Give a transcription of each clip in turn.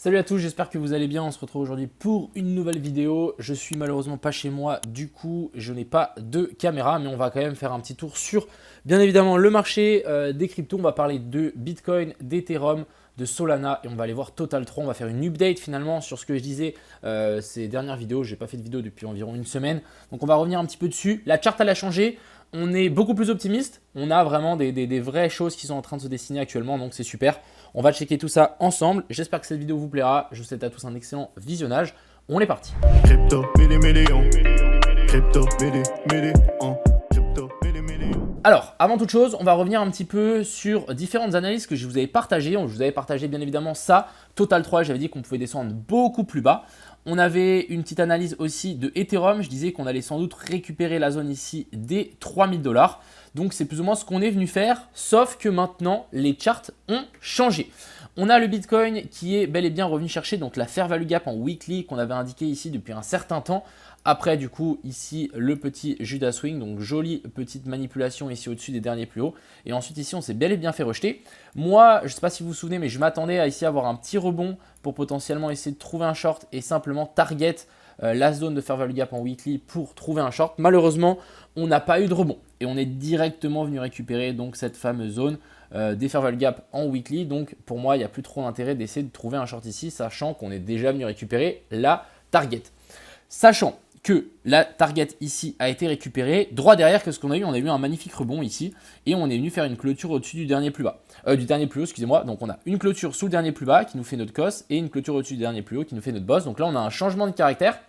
Salut à tous, j'espère que vous allez bien. On se retrouve aujourd'hui pour une nouvelle vidéo. Je suis malheureusement pas chez moi, du coup je n'ai pas de caméra, mais on va quand même faire un petit tour sur bien évidemment le marché des cryptos. On va parler de Bitcoin, d'Ethereum, de Solana et on va aller voir Total 3. On va faire une update finalement sur ce que je disais ces dernières vidéos. Je n'ai pas fait de vidéo depuis environ une semaine, donc on va revenir un petit peu dessus. La charte elle a changé. On est beaucoup plus optimiste, on a vraiment des vraies choses qui sont en train de se dessiner actuellement, donc c'est super. On va checker tout ça ensemble, j'espère que cette vidéo vous plaira, je vous souhaite à tous un excellent visionnage, on est parti. Crypto, millions. Crypto, millions. Crypto, millions. Alors, avant toute chose, on va revenir un petit peu sur différentes analyses que je vous avais partagées. Je vous avais partagé bien évidemment ça, Total 3, j'avais dit qu'on pouvait descendre beaucoup plus bas. On avait une petite analyse aussi de Ethereum, je disais qu'on allait sans doute récupérer la zone ici des 3000 $. Donc c'est plus ou moins ce qu'on est venu faire, sauf que maintenant les charts ont changé. On a le Bitcoin qui est bel et bien revenu chercher donc la fair value gap en weekly qu'on avait indiqué ici depuis un certain temps. Après du coup ici le petit Judas Swing, donc jolie petite manipulation ici au-dessus des derniers plus hauts. Et ensuite ici on s'est bel et bien fait rejeter. Moi je ne sais pas si vous vous souvenez mais je m'attendais à ici avoir un petit rebond pour potentiellement essayer de trouver un short et simplement target la zone de fair value gap en weekly pour trouver un short. Malheureusement on n'a pas eu de rebond et on est directement venu récupérer donc cette fameuse zone des fair value gap en weekly. Donc pour moi il n'y a plus trop d'intérêt d'essayer de trouver un short ici sachant qu'on est déjà venu récupérer la target. Sachant que la target ici a été récupérée, droit derrière, qu'est-ce qu'on a eu? On a eu un magnifique rebond ici et on est venu faire une clôture au-dessus du dernier plus bas. Du dernier plus haut, excusez-moi. Donc on a une clôture sous le dernier plus bas qui nous fait notre cos et une clôture au-dessus du dernier plus haut qui nous fait notre boss. Donc là on a un changement de caractère.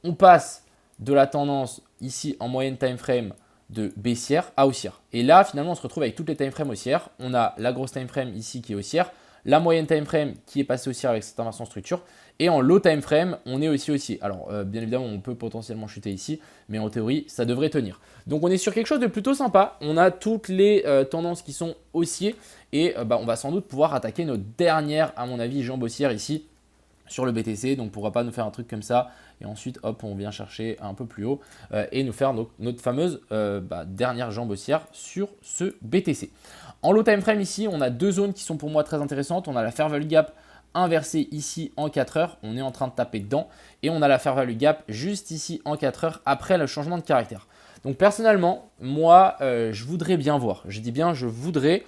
On passe de la tendance ici en moyenne time frame de baissière à haussière. Et là finalement on se retrouve avec toutes les time frames haussières. On a la grosse time frame ici qui est haussière, la moyenne time frame qui est passée haussière avec cette inversion structure. Et en low time frame, on est aussi haussier. Alors, bien évidemment, on peut potentiellement chuter ici, mais en théorie, ça devrait tenir. Donc, on est sur quelque chose de plutôt sympa. On a toutes les tendances qui sont haussiers et on va sans doute pouvoir attaquer notre dernière, à mon avis, jambe haussière ici sur le BTC. Donc, pourquoi pas nous faire un truc comme ça et ensuite, hop, on vient chercher un peu plus haut et nous faire notre fameuse dernière jambe haussière sur ce BTC. En low time frame ici, on a deux zones qui sont pour moi très intéressantes. On a la fair value gap inversé ici en 4 heures, on est en train de taper dedans et on a la fair value gap juste ici en 4 heures après le changement de caractère. Donc personnellement, moi je voudrais bien voir, je dis bien je voudrais,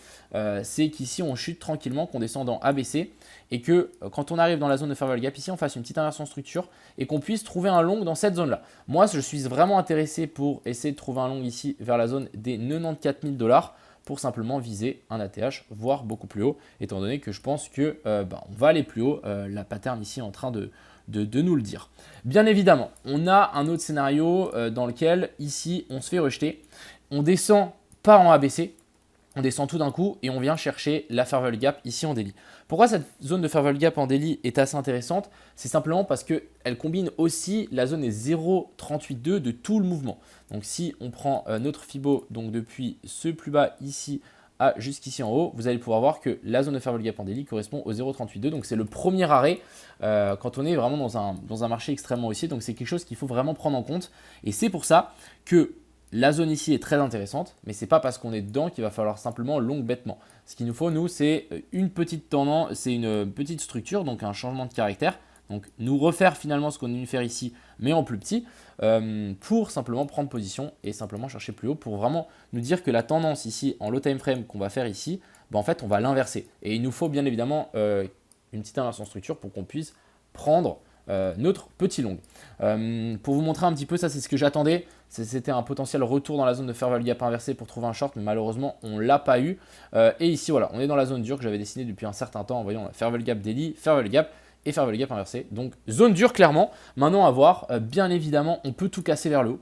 c'est qu'ici on chute tranquillement, qu'on descende en ABC et que quand on arrive dans la zone de fair value gap ici on fasse une petite inversion structure et qu'on puisse trouver un long dans cette zone là. Moi je suis vraiment intéressé pour essayer de trouver un long ici vers la zone des 94 000 $ pour simplement viser un ATH, voire beaucoup plus haut, étant donné que je pense que on va aller plus haut, la pattern ici est en train de nous le dire. Bien évidemment, on a un autre scénario dans lequel ici on se fait rejeter, on descend pas en ABC, on descend tout d'un coup et on vient chercher la fair value gap ici en daily. Pourquoi cette zone de fair value gap en daily est assez intéressante? C'est simplement parce qu'elle combine aussi la zone des 0,382 de tout le mouvement. Donc si on prend notre Fibo, donc depuis ce plus bas ici à jusqu'ici en haut, vous allez pouvoir voir que la zone de fair value gap en daily correspond au 0,382. Donc c'est le premier arrêt quand on est vraiment dans un marché extrêmement haussier. Donc c'est quelque chose qu'il faut vraiment prendre en compte. Et c'est pour ça que la zone ici est très intéressante, mais ce n'est pas parce qu'on est dedans qu'il va falloir simplement long bêtement. Ce qu'il nous faut, nous, c'est une petite tendance, c'est une petite structure, donc un changement de caractère. Donc nous refaire finalement ce qu'on est venu faire ici, mais en plus petit, pour simplement prendre position et simplement chercher plus haut pour vraiment nous dire que la tendance ici en low time frame qu'on va faire ici, en fait on va l'inverser. Et il nous faut bien évidemment une petite inversion structure pour qu'on puisse prendre notre petit long. Pour vous montrer un petit peu, ça c'est ce que j'attendais. C'était un potentiel retour dans la zone de fair value gap inversé pour trouver un short, mais malheureusement on ne l'a pas eu. Et ici voilà, on est dans la zone dure que j'avais dessinée depuis un certain temps. Voyons la fair value gap daily, fair value gap et fair value gap inversé. Donc zone dure clairement. Maintenant à voir, bien évidemment on peut tout casser vers le haut.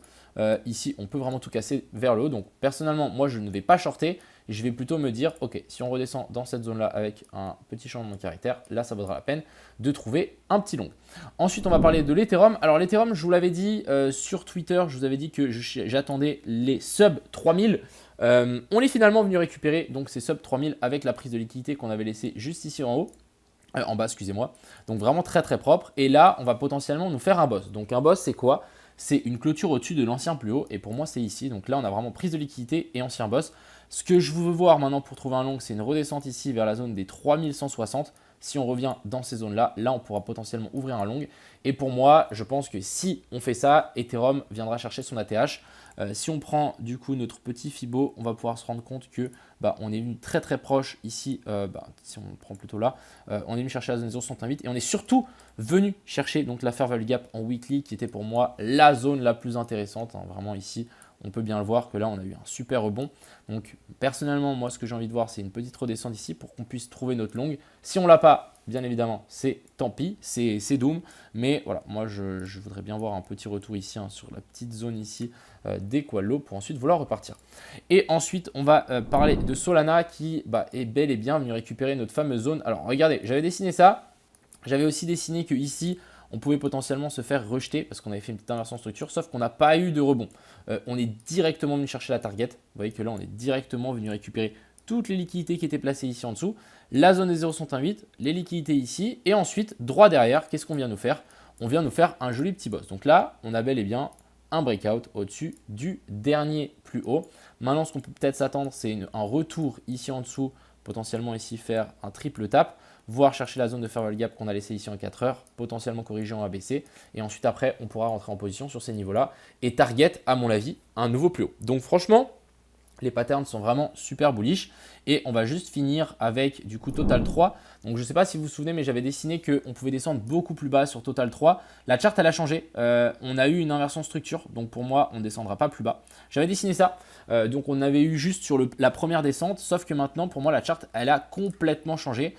Ici on peut vraiment tout casser vers le haut. Donc personnellement moi je ne vais pas shorter. Je vais plutôt me dire, ok, si on redescend dans cette zone-là avec un petit changement de caractère, là, ça vaudra la peine de trouver un petit long. Ensuite, on va parler de l'Ethereum. Alors, l'Ethereum, je vous l'avais dit sur Twitter, je vous avais dit que j'attendais les sub 3000. On est finalement venu récupérer donc ces sub 3000 avec la prise de liquidité qu'on avait laissée juste ici en haut. En bas, excusez-moi. Donc, vraiment très, très propre. Et là, on va potentiellement nous faire un boss. Donc, un boss, c'est quoi? C'est une clôture au-dessus de l'ancien plus haut. Et pour moi, c'est ici. Donc là, on a vraiment prise de liquidité et ancien boss. Ce que je veux voir maintenant pour trouver un long, c'est une redescente ici vers la zone des 3160. Si on revient dans ces zones-là, là, on pourra potentiellement ouvrir un long. Et pour moi, je pense que si on fait ça, Ethereum viendra chercher son ATH. Si on prend du coup notre petit Fibo, on va pouvoir se rendre compte que on est venu très très proche ici, si on le prend plutôt là, on est venu chercher la zone 0,68 et on est surtout venu chercher donc la Fair Value Gap en weekly qui était pour moi la zone la plus intéressante, hein. Vraiment ici, on peut bien le voir que là on a eu un super rebond. Donc personnellement, moi ce que j'ai envie de voir, c'est une petite redescente ici pour qu'on puisse trouver notre long. Si on ne l'a pas, bien évidemment, c'est tant pis, c'est doom. Mais voilà, moi je voudrais bien voir un petit retour ici, hein, sur la petite zone ici d'Equalo pour ensuite vouloir repartir. Et ensuite, on va parler de Solana qui est bel et bien venu récupérer notre fameuse zone. Alors regardez, j'avais dessiné ça. J'avais aussi dessiné que ici, on pouvait potentiellement se faire rejeter parce qu'on avait fait une petite inversion structure, sauf qu'on n'a pas eu de rebond. On est directement venu chercher la target. Vous voyez que là, on est directement venu récupérer toutes les liquidités qui étaient placées ici en dessous, la zone des 0,108, les liquidités ici, et ensuite, droit derrière, qu'est-ce qu'on vient nous faire? On vient nous faire un joli petit boss. Donc là, on a bel et bien un breakout au-dessus du dernier plus haut. Maintenant, ce qu'on peut peut-être s'attendre, c'est un retour ici en dessous, potentiellement ici faire un triple tap, voire chercher la zone de Fair Value Gap qu'on a laissé ici en 4 heures, potentiellement corriger en ABC, et ensuite après, on pourra rentrer en position sur ces niveaux-là, et target, à mon avis, un nouveau plus haut. Donc franchement, les patterns sont vraiment super bullish. Et on va juste finir avec du coup Total 3. Donc je ne sais pas si vous vous souvenez, mais j'avais dessiné qu'on pouvait descendre beaucoup plus bas sur Total 3. La charte, elle a changé. On a eu une inversion structure. Donc pour moi, on ne descendra pas plus bas. J'avais dessiné ça. Donc on avait eu juste sur la première descente. Sauf que maintenant, pour moi, la charte, elle a complètement changé.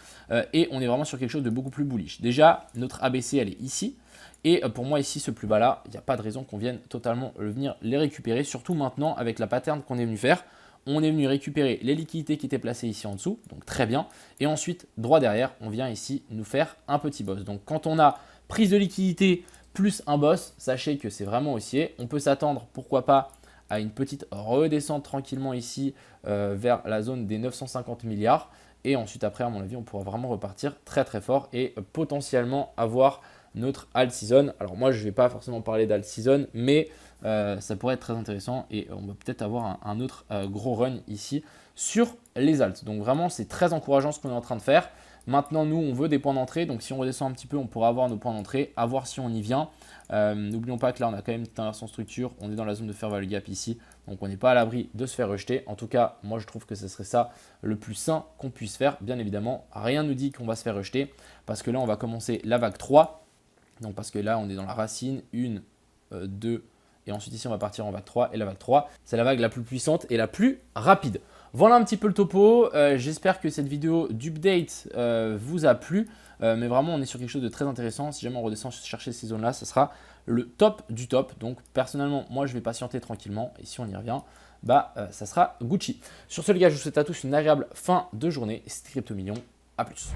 Et on est vraiment sur quelque chose de beaucoup plus bullish. Déjà, notre ABC, elle est ici. Et pour moi, ici, ce plus bas là, il n'y a pas de raison qu'on vienne totalement venir les récupérer. Surtout maintenant, avec la pattern qu'on est venu faire. On est venu récupérer les liquidités qui étaient placées ici en dessous, donc très bien. Et ensuite, droit derrière, on vient ici nous faire un petit boss. Donc quand on a prise de liquidité plus un boss, sachez que c'est vraiment haussier. On peut s'attendre, pourquoi pas, à une petite redescente tranquillement ici vers la zone des 950 milliards. Et ensuite, après, à mon avis, on pourra vraiment repartir très très fort et potentiellement avoir notre alt season. Alors moi, je ne vais pas forcément parler d'alt season, mais ça pourrait être très intéressant et on va peut-être avoir un autre gros run ici sur les alts. Donc vraiment, c'est très encourageant ce qu'on est en train de faire. Maintenant, nous, on veut des points d'entrée. Donc si on redescend un petit peu, on pourra avoir nos points d'entrée, à voir si on y vient. N'oublions pas que là, on a quand même une petite inversion structure. On est dans la zone de Fair Value Gap ici. Donc on n'est pas à l'abri de se faire rejeter. En tout cas, moi, je trouve que ce serait ça le plus sain qu'on puisse faire. Bien évidemment, rien ne nous dit qu'on va se faire rejeter parce que là, on va commencer la vague 3. Donc parce que là, on est dans la racine, 1, 2, et ensuite ici, on va partir en vague 3. Et la vague 3, c'est la vague la plus puissante et la plus rapide. Voilà un petit peu le topo. J'espère que cette vidéo d'update vous a plu. Mais vraiment, on est sur quelque chose de très intéressant. Si jamais on redescend chercher ces zones-là, ce sera le top du top. Donc personnellement, moi, je vais patienter tranquillement. Et si on y revient, ça sera Gucci. Sur ce, les gars, je vous souhaite à tous une agréable fin de journée. C'était Crypto Millions. À plus.